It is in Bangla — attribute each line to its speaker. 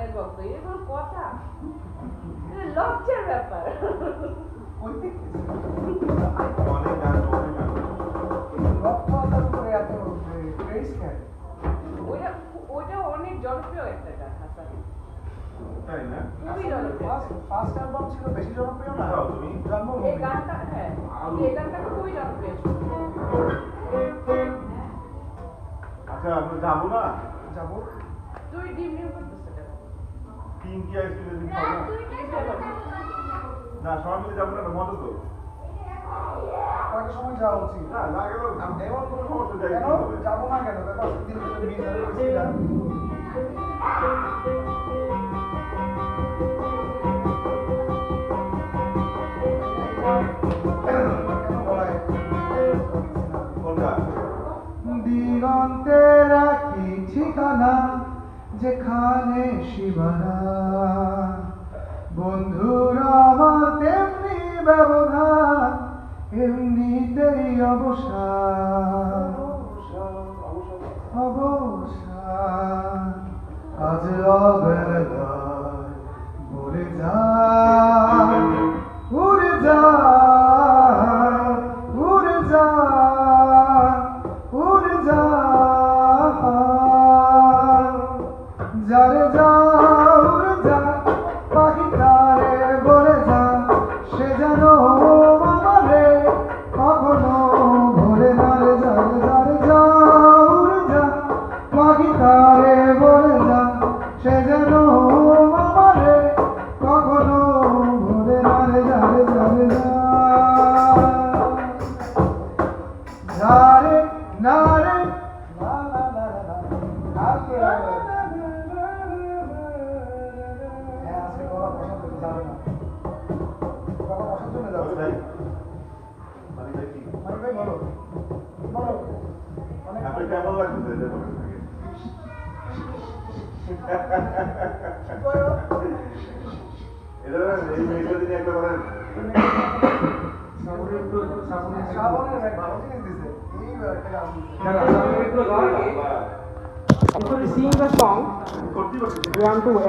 Speaker 1: জীবনের গল্প, এগুলো কথা লজ্জার ব্যাপার। ওইটা অনেক জনপ্রিয় একটা গান হাসান।
Speaker 2: তাই না?
Speaker 1: খুবই জনপ্রিয়।
Speaker 3: ফার্স্ট অ্যালবাম ছিল বেশি জনপ্রিয় না?
Speaker 2: তুমি
Speaker 1: এই গানটা হ্যাঁ, এই গানটা খুবই জনপ্রিয় ছিল।
Speaker 2: আচ্ছা আমরা যাবো না?
Speaker 3: যাবো।
Speaker 1: তুই ডিম ডিম করতেছিস কেন?
Speaker 2: পিঙ্কি আইসক্রিম দিন খাবো না? সবাই মিলে যাবো না? মজা তো।
Speaker 3: কয়টার সময় যাওয়া উচিত?
Speaker 2: না না গেলেও এমন কোনো সমস্যা যাই
Speaker 3: কেন যাবো না কেন? ব্যাপার দিন মিস হয়ে দিগন্তে রাখি ঠিকানা যেখানে সীমানা বন্ধুরা আমার তেমনি ব্যবধান এমনিতেই অবসান অবসান আজ অবেলায় মরে যায় উড়ে যায় উড়ে যায় উড়ে যায় যারে যা উড়ে যা পাখি তারে বলে যা সে যেন আমারে কখনো ভোলে না রে যারে যারে যা উড়ে যা পাখি তারে বলে যা সে যেন আমারে কখনো ভোলে না রে যারে যারে যা যারে না রে না না না না আজকে গলা বসাতে যাবে না গলা বসার জন্য যাবে মানে ভাই বলো বলো অনেক
Speaker 2: কেমন লাগছে এটা এই মেয়েগুলো দিনে একটা করেন
Speaker 3: শ্রাবণের ভাই ভালো জিনিস দিছে এই একটা গান
Speaker 4: Before we sing the song, we want to add